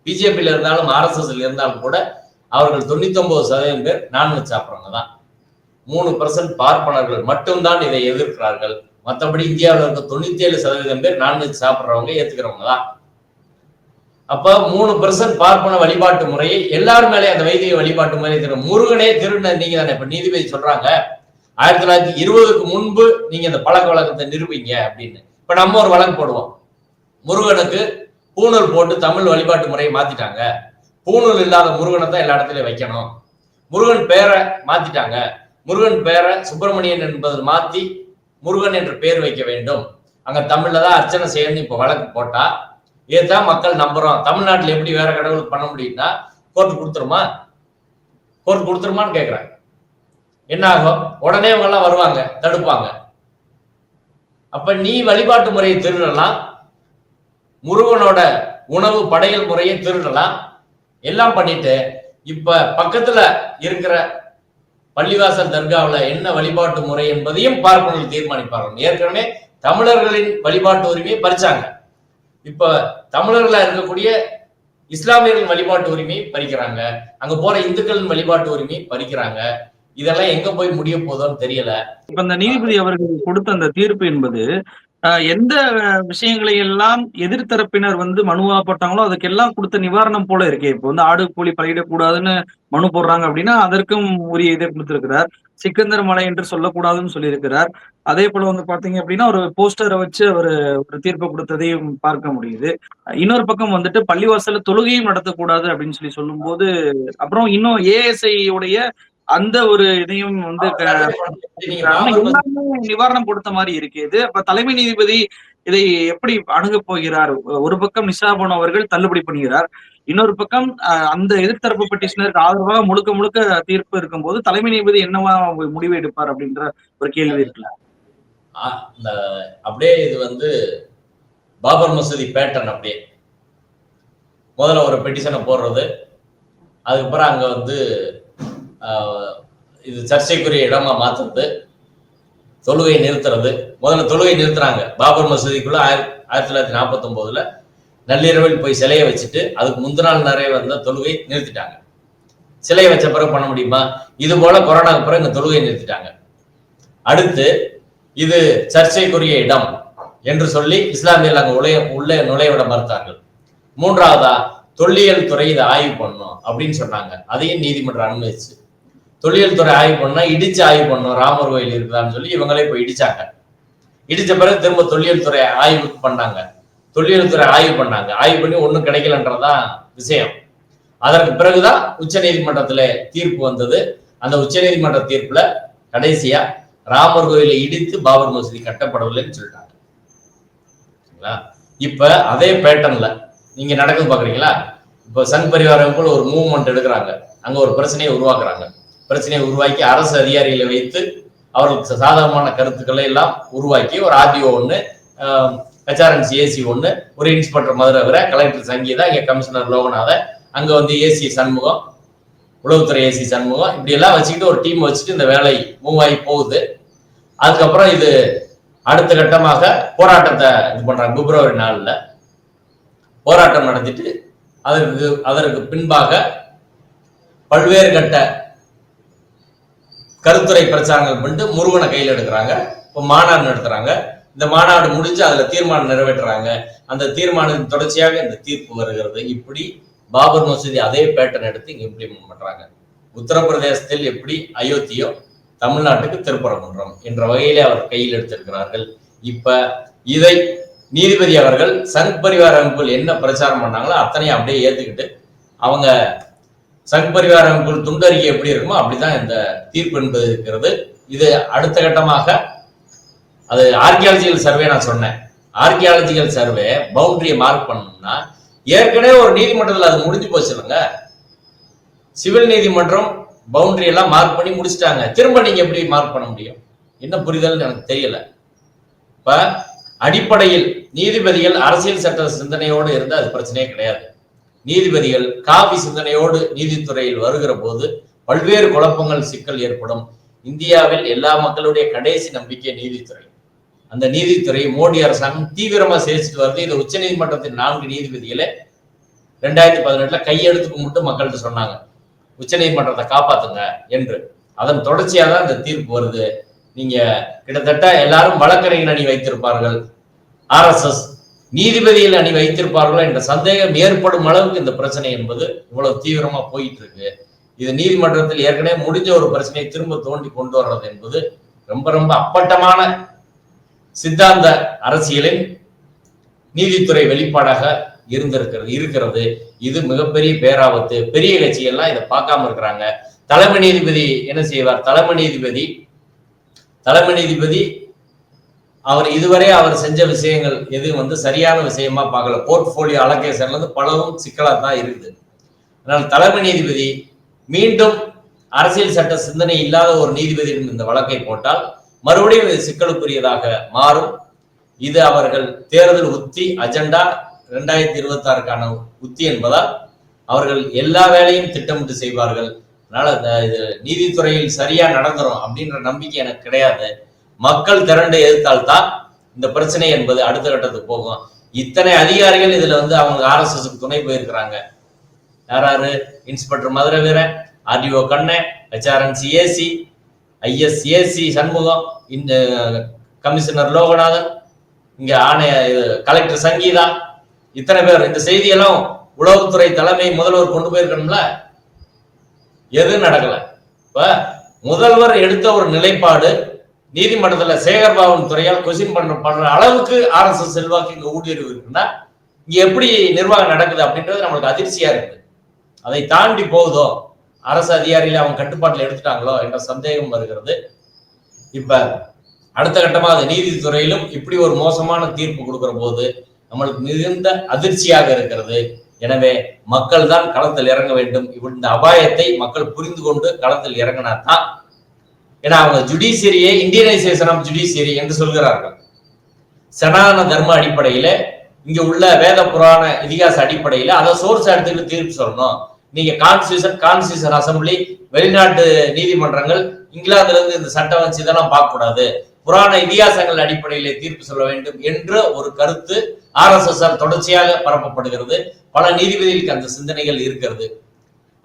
பிஜேபியில இருந்தாலும் ஆர்எஸ்எஸ்ல இருந்தாலும் கூட அவர்கள் 99% பேர் நான்வெஜ் சாப்பிட்றவங்க தான். 3% பார்ப்பனர்கள் மட்டும்தான் இதை எதிர்க்கிறார்கள். மற்றபடி இந்தியாவில் இருக்க 97% பேர் நான்வெஜ் சாப்பிட்றவங்க ஏத்துக்கிறவங்க தான். அப்ப 3% பார்ப்பன வழிபாட்டு முறையை எல்லாரும் மேலே அந்த வைதிக வழிபாட்டு முறையை முருகனே திருட நீங்க தானே. இப்ப நீதிபதி சொல்றாங்க 1920க்கு முன்பு நீங்க இந்த பழக்க வழக்கத்தை நிரூபிங்க அப்படின்னு. இப்ப நம்ம ஒரு வழக்கு போடுவோம், முருகனுக்கு பூணூல் போட்டு தமிழ் வழிபாட்டு முறையை மாத்திட்டாங்க, பூணூல் இல்லாத முருகனை தான் எல்லா இடத்துலயும் வைக்கணும், முருகன் பேரை மாத்திட்டாங்க, முருகன் பேரை சுப்பிரமணியன் என்பது மாத்தி முருகன் என்ற பேர் வைக்க வேண்டும், அங்க தமிழ்ல தான் அர்ச்சனை செய்யணும் இப்ப வழக்கு போட்டா இதுதான் மக்கள் நம்புறோம். தமிழ்நாட்டில் எப்படி வேற கடவுளுக்கு பண்ண முடியும்னா கோர்ட் கொடுத்துருமா? கோர்ட் கொடுத்துருமான்னு கேட்கிறேன். என்ன ஆகும்? உடனே அவங்க எல்லாம் வருவாங்க, தடுப்பாங்க. அப்ப நீ வழிபாட்டு முறையை திருடலாம், முருகனோட உணவு படையல் முறையை திருடலாம், எல்லாம் பண்ணிட்டு இப்ப பக்கத்துல இருக்கிற பள்ளிவாசல் தர்காவில் என்ன வழிபாட்டு முறை என்பதையும் பார்ப்பனர்கள் தீர்மானிப்பார்கள். ஏற்கனவே தமிழர்களின் வழிபாட்டு உரிமையை பறிச்சாங்க, இப்ப தமிழர்களா இருக்கக்கூடிய இஸ்லாமியர்களின் வழிபாட்டு உரிமையை பறிக்கிறாங்க, அங்க போற இந்துக்களின் வழிபாட்டு உரிமையை பறிக்கிறாங்க. இதெல்லாம் எங்க போய் முடிய போதோன்னு தெரியல. இப்ப இந்த நீதிபதி அவர்கள் கொடுத்த அந்த தீர்ப்பு என்பது எந்த விஷயங்களை எல்லாம் எதிர்த்தரப்பினர் மனுவா போட்டாங்களோ அதுக்கெல்லாம் கொடுத்த நிவாரணம் போல இருக்கே. இப்போ ஆடு கோழி பலியிடக்கூடாதுன்னு மனு போடுறாங்க அப்படின்னா அதற்கும் உரிய இதை கொடுத்திருக்கிறார். சிக்கந்தர் மலை என்று சொல்லக்கூடாதுன்னு சொல்லியிருக்கிறார். அதே போல பாத்தீங்க அப்படின்னா ஒரு போஸ்டரை வச்சு அவர் ஒரு தீர்ப்பு கொடுத்ததையும் பார்க்க முடியுது. இன்னொரு பக்கம் பள்ளிவாசல தொழுகையும் நடத்தக்கூடாது அப்படின்னு சொல்லும் போது அப்புறம் இன்னும் ஏஎஸ்ஐ உடைய அந்த ஒரு இதையும் எல்லாமே நிவாரணம் கொடுத்த மாதிரி இருக்கு. இது அப்ப தலைமை நீதிபதி இதை எப்படி அணுக போகிறார்? ஒரு பக்கம் நிஷாபானு அவர்கள் தள்ளுபடி பண்ணுகிறார், இன்னொரு பக்கம் அந்த எதிர்த்தரப்பு பெட்டிஷனருக்கு ஆதரவாக முழுக்க முழுக்க தீர்ப்பு இருக்கும் போது தலைமை நீதிபதி என்னவா முடிவு எடுப்பார் அப்படின்ற ஒரு கேள்வி இருக்குல்ல. அப்படியே இது பாபர் மசூதி பேட்டர்ன். அப்படியே முதல்ல ஒரு பெட்டிஷனை போடுறது, அதுக்கப்புறம் அங்க இது சர்ச்சைக்குரிய இடமா மாத்துறது, தொழுகை நிறுத்துறது. முதல்ல தொழுகை நிறுத்துறாங்க பாபர் மசூதிக்குள்ள 1949 நள்ளிரவில் போய் சிலையை வச்சுட்டு அதுக்கு முந்தின நாள் நிறைய தொழுகை நிறுத்திட்டாங்க. சிலையை வச்ச பிறகு பண்ண முடியுமா? இது போல கொரோனாக்கு பிறகு இந்த தொழுகை நிறுத்திட்டாங்க. அடுத்து இது சர்ச்சைக்குரிய இடம் என்று சொல்லி இஸ்லாமியர்கள் அங்க உள்ளே நுழைவிட மறுத்தார்கள். மூன்றாவதா தொல்லியல் துறை இதை ஆய்வு பண்ணணும் அப்படின்னு சொன்னாங்க, அதையும் நீதிமன்றம் அனுமதிச்சு. தொல்லியல் துறை ஆய்வு பண்ணா இடிச்சு ஆய்வு பண்ணணும், ராமர் கோயில் இருக்குதான்னு சொல்லி இவங்களே போய் இடிச்சாங்க. இடிச்ச பிறகு திரும்ப தொல்லியல் துறை ஆய்வு பண்ணாங்க. ஆய்வு பண்ணி ஒண்ணும் கிடைக்கலன்றதான் விஷயம். அதற்கு பிறகுதான் உச்ச நீதிமன்றத்துல தீர்ப்பு வந்தது. அந்த உச்ச நீதிமன்ற தீர்ப்புல கடைசியா ராமர் கோயிலை இடித்து பாபர் மசூதி கட்டப்படவில்லைன்னு சொல்லிட்டாங்க. இப்ப அதே பேட்டர்ன்ல நீங்க நடக்குது பாக்குறீங்களா? இப்ப சங் பரிவார அமைப்புல ஒரு மூவ்மெண்ட் எடுக்கிறாங்க, அங்க ஒரு பிரச்சனையை உருவாக்குறாங்க. பிரச்சனையை உருவாக்கி அரசு அதிகாரிகளை வைத்து அவர்களுக்கு சாதகமான கருத்துக்களை எல்லாம் உருவாக்கி ஒரு ஆர்டிஓ ஒண்ணு, ஹெச்ஆர்என்சி ஏசி ஒண்ணு, ஒரு இன்ஸ்பெக்டர் மதுரை, கலெக்டர் சங்கீதா, இங்க கமிஷனர் லோகநாதன், அங்க வந்து ஏசி சண்முகம், உளவுத்துறை ஏசி சண்முகம், இப்படி எல்லாம் வச்சுக்கிட்டு ஒரு டீம் வச்சுட்டு இந்த வேலை மூவ் ஆகி போகுது. அதுக்கப்புறம் இது அடுத்த கட்டமாக போராட்டத்தை இது பண்றாங்க. பிப்ரவரி 4 போராட்டம் நடத்திட்டு அதற்கு பின்பாக பல்வேறு கட்ட கருத்துரை பிரச்சாரங்கள் பண்ணிட்டு முருகனை கையில் எடுக்கிறாங்க. இப்போ மாநாடு நடத்துறாங்க. இந்த மாநாடு முடிஞ்சு அதுல தீர்மானம் நிறைவேற்றுறாங்க. அந்த தீர்மானத்தின் தொடர்ச்சியாக இந்த தீர்ப்பு வருகிறது. இப்படி பாபர் மசூதி அதே பேட்டர்ன் எடுத்து இங்க இம்ப்ளிமெண்ட் பண்றாங்க. உத்தரப்பிரதேசத்தில் எப்படி அயோத்தியோ தமிழ்நாட்டுக்கு திருப்பரங்குன்றம் என்ற வகையிலே அவர் கையில் எடுத்திருக்கிறார்கள். இப்ப இதை நீதிபதி அவர்கள் சங் பரிவார அமைப்புகள் என்ன பிரச்சாரம் பண்ணாங்களோ அத்தனையும் அப்படியே ஏத்துக்கிட்டு அவங்க சங் பரிவார அமைப்புகள் துண்டறிக்கை எப்படி இருக்குமோ அப்படிதான் இந்த தீர்ப்பு என்பது இருக்கிறது. இது அடுத்த கட்டமாக அது ஆர்கியாலஜிக்கல் சர்வே நான் சொன்னேன். ஆர்கியாலஜிக்கல் சர்வே பவுண்டரியை மார்க் பண்ணணும்னா ஏற்கனவே ஒரு நீதிமன்றத்தில் அது முடிஞ்சு போச்சு இல்லைங்க. சிவில் நீதிமன்றம் பவுண்டரி எல்லாம் மார்க் பண்ணி முடிச்சுட்டாங்க. திரும்ப நீங்க எப்படி மார்க் பண்ண முடியும்? என்ன புரிதல் எனக்கு தெரியல. இப்ப அடிப்படையில் நீதிபதிகள் அரசியல் சட்ட சிந்தனையோடு இருந்து அது பிரச்சனையே கிடையாது. நீதிபதிகள் காவி சிந்தனையோடு நீதித்துறையில் வருகிற போது பல்வேறு குழப்பங்கள், சிக்கல் ஏற்படும். இந்தியாவில் எல்லா மக்களுடைய கடைசி நம்பிக்கை நீதித்துறை. அந்த நீதித்துறை மோடி அரசாங்கம் தீவிரமா சேர்த்துட்டு வருது. இது உச்ச நீதிமன்றத்தின் 4 நீதிபதிகளை 2018 கையெழுத்து கும்பிட்டு மக்கள்கிட்ட சொன்னாங்க, உச்ச நீதிமன்றத்தை காப்பாத்துங்க என்று. அதன் தொடர்ச்சியா தான் இந்த தீர்ப்பு வருது. நீங்க கிட்டத்தட்ட எல்லாரும் வழக்கறிஞர் அணி வைத்திருப்பார்கள், RSS நீதிபதிகள் அணி வைத்திருப்பார்களோ என்ற சந்தேகம் ஏற்படும் அளவுக்கு இந்த பிரச்சனை என்பது இவ்வளவு தீவிரமா போயிட்டு இருக்கு. இது நீதிமன்றத்தில் ஏற்கனவே முடிஞ்ச ஒரு பிரச்சனையை திரும்ப தோண்டி கொண்டு வர்றது என்பது ரொம்ப ரொம்ப அப்பட்டமான சித்தாந்த அரசியலின் நீதித்துறை வெளிப்பாடாக இருக்கிறது. இது மிகப்பெரிய பேராபத்து. பெரிய கட்சிகள்லாம் இதை பார்க்காம இருக்கிறாங்க. தலைமை நீதிபதி என்ன செய்வார்? தலைமை நீதிபதி அவர் இதுவரை அவர் செஞ்ச விஷயங்கள் எது சரியான விஷயமா பார்க்கல. போர்ட்போலியோ அலோகேஷன்ல இருந்து பலவும் சிக்கலா தான் இருக்குது. அதனால தலைமை நீதிபதி மீண்டும் அரசியல் சட்ட சிந்தனை இல்லாத ஒரு நீதிபதியிடம் இந்த வழக்கை போட்டால் மறுபடியும் இது சிக்கலுக்குரியதாக மாறும். இது அவர்கள் தேர்தல் உத்தி அஜெண்டா 2026க்கான உத்தி என்பதால் அவர்கள் எல்லா வேலையும் திட்டமிட்டு செய்வார்கள். அதனால இது நீதித்துறையில் சரியா நடந்துரும் அப்படின்ற நம்பிக்கை எனக்கு கிடையாது. மக்கள் திரண்டு எதிர்த்தால்தான் இந்த பிரச்சனை என்பது அடுத்த கட்டத்துக்கு போகும். இத்தனை அதிகாரிகள் இதுல அவங்க RSSக்கு துணை போயிருக்கிறாங்க. யாராரு? Inspector Madurai Veeran, RDO Kannan, HRNC AC, IS AC Shanmugam, இந்த கமிஷனர் லோகநாதன், இங்க கலெக்டர் சங்கீதா, இத்தனை பேர். இந்த செய்தியெல்லாம் உளவுத்துறை தலைமை முதல்வர் கொண்டு போயிருக்கணும்ல. எது நடக்கல. இப்ப முதல்வர் எடுத்த ஒரு நிலைப்பாடு நீதிமன்றத்துல சேகர்பாபுவின் துறையால் கொஸ்டின் பண்ற அளவுக்கு RSS செல்வாக்கு இங்க ஊடுருவி இருக்குன்னா இங்க எப்படி நிர்வாகம் நடக்குது அப்படின்றது நம்மளுக்கு அதிர்ச்சியா இருக்குது. அதை தாண்டி போகுதோ, அரசு அதிகாரிகளை அவங்க கட்டுப்பாட்டில் எடுத்துட்டாங்களோ என்ற சந்தேகம் வருகிறது. இப்ப அடுத்த கட்டமா அது நீதித்துறையிலும் இப்படி ஒரு மோசமான தீர்ப்பு கொடுக்கிற போது நம்மளுக்கு மிகுந்த அதிர்ச்சியாக இருக்கிறது. எனவே மக்கள் தான் களத்தில் இறங்க வேண்டும். இந்த அபாயத்தை மக்கள் புரிந்து கொண்டு களத்தில் இறங்கினாதான். ஏன்னா அவங்க ஜுடிஷியரியை இந்தியனைசேஷன் ஆஃப் ஜுடிஷியரி என்று சொல்கிறார்கள். சனாதன தர்ம அடிப்படையில, இங்க உள்ள வேத புராண இதிகாச அடிப்படையில அதை சோர்ஸ் எடுத்துக்கிட்டு தீர்ப்பு சொல்லணும். நீங்க கான்ஸ்டியூஷன் அசம்பிளி, வெளிநாட்டு நீதிமன்றங்கள், இங்கிலாந்துல இருந்து இந்த சட்டம் வச்சு இதெல்லாம் பார்க்க கூடாது, புராண இதிகாசங்கள் அடிப்படையிலே தீர்ப்பு சொல்ல வேண்டும் என்ற ஒரு கருத்து RSS தொடர்ச்சியாக பரப்பப்படுகிறது. பல நீதிபதிகளுக்கு அந்த சிந்தனைகள் இருக்கிறது.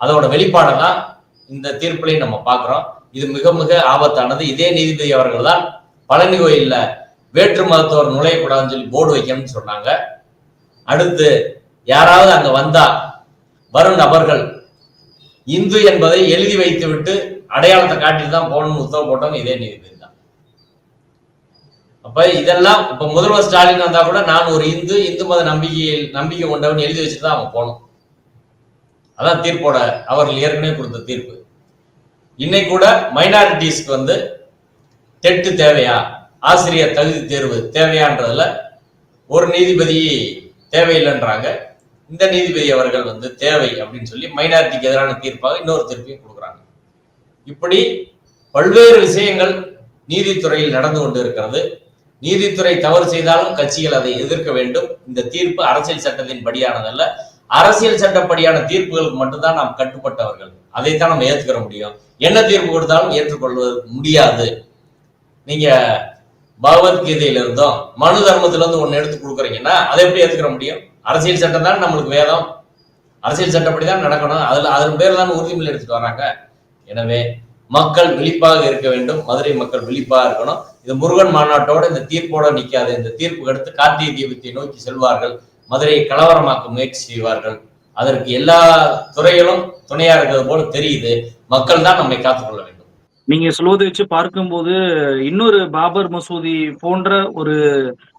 அதோட வெளிப்பாடுதான் இந்த தீர்ப்புலையும் நம்ம பார்க்கிறோம். இது மிக மிக ஆபத்தானது. இதே நீதிபதி அவர்கள் தான் பழனி கோயில்ல வேற்று மதத்தவர் நுழையக்கூடாதுன்னு சொல்லி போர்டு வைக்கணும்னு சொன்னாங்க. அடுத்து யாராவது அங்க வந்தா வரும் நபர்கள் இந்து என்பதை எழுதி வைத்து விட்டு அடையாளத்தை காட்டிட்டு தான் போகணும்னு உத்தரவு போட்டவங்க இதே நீதிபதி தான். அப்ப இதெல்லாம் இப்ப முதல்வர் ஸ்டாலின் வந்தா கூட நான் ஒரு இந்து மத நம்பிக்கை கொண்டவன் எழுதி வச்சுட்டு தான் அவன் போகணும். அதான் தீர்ப்போட அவர்கள் ஏற்கனவே கொடுத்த தீர்ப்பு. இன்னைக்கு கூட மைனாரிட்டிஸ்க்கு டெட் தேவையா, ஆசிரியர் தகுதி தேர்வு தேவையான்றதுல ஒரு நீதிபதி தேவையில்லைன்றாங்க. இந்த நீதிபதி அவர்கள் தேவை அப்படின்னு சொல்லி மைனாரிட்டிக்கு எதிரான தீர்ப்பாக இன்னொரு தீர்ப்பையும் கொடுக்குறாங்க. இப்படி பல்வேறு விஷயங்கள் நீதித்துறையில் நடந்து கொண்டு இருக்கிறது. நீதித்துறை தவறு செய்தாலும் கட்சிகள் அதை எதிர்க்க வேண்டும். இந்த தீர்ப்பு அரசியல் சட்டத்தின் படியானதல்ல. அரசியல் சட்டப்படியான தீர்ப்புகளுக்கு மட்டும்தான் நாம் கட்டுப்பட்டவர்கள். அதைத்தான் நம்ம ஏற்றுக்கிற முடியும். என்ன தீர்ப்பு கொடுத்தாலும் ஏற்றுக்கொள்வது முடியாது. நீங்க பகவத்கீதையில இருந்தோம் மனு தர்மத்துல இருந்து ஒண்ணு எடுத்து கொடுக்குறீங்கன்னா அதை எப்படி ஏத்துக்கிற முடியும்? அரசியல் சட்டம் தான் நம்மளுக்கு வேதம், அரசியல் சட்டப்படிதான் நடக்கணும். அதன் பேர் தான் உறுதிமொழி எடுத்துட்டு வராங்க. எனவே மக்கள் விழிப்பாக இருக்க வேண்டும். மதுரை மக்கள் விழிப்பாக இருக்கணும். இது முருகன் மாநாட்டோட இந்த தீர்ப்போட நிக்காது. இந்த தீர்ப்புக்கு அடுத்து கார்த்திகை தீபத்தை நோக்கி செல்வார்கள். மதுரையை கலவரமாக்க முயற்சி செய்வார்கள். அதற்கு எல்லா துறைகளும் துணையா இருக்கிறது போல தெரியுது. மக்கள் தான் நம்மை காத்துக்கொள்ள வேண்டும். நீங்க சொல்வதை வச்சு பார்க்கும்போது இன்னொரு பாபர் மசூதி போன்ற ஒரு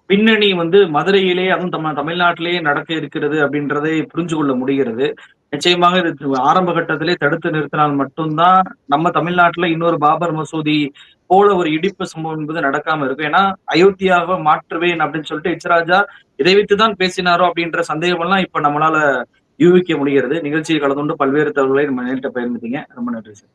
பின்னணி மதுரையிலே, அதுவும் தமிழ்நாட்டிலேயே நடக்க இருக்கிறது அப்படின்றதை புரிஞ்சு கொள்ள முடிகிறது. நிச்சயமாக இது ஆரம்ப கட்டத்திலே தடுத்து நிறுத்தினால் மட்டும்தான் நம்ம தமிழ்நாட்டுல இன்னொரு பாபர் மசூதி போல ஒரு இடிப்பு சம்பவம் என்பது நடக்காம இருக்கும். ஏன்னா அயோத்தியாக மாற்றுவேன் அப்படின்னு சொல்லிட்டு இச்சராஜா இதை வைத்துதான் பேசினாரோ அப்படின்ற சந்தேகம் எல்லாம் இப்ப நம்மளால யூகிக்க முடிகிறது. நிகழ்ச்சியில் கலந்து கொண்டு பல்வேறு தகவல்களை நம்ம நேரிட்ட பகிர்ந்துட்டீங்க. ரொம்ப நன்றி சார்.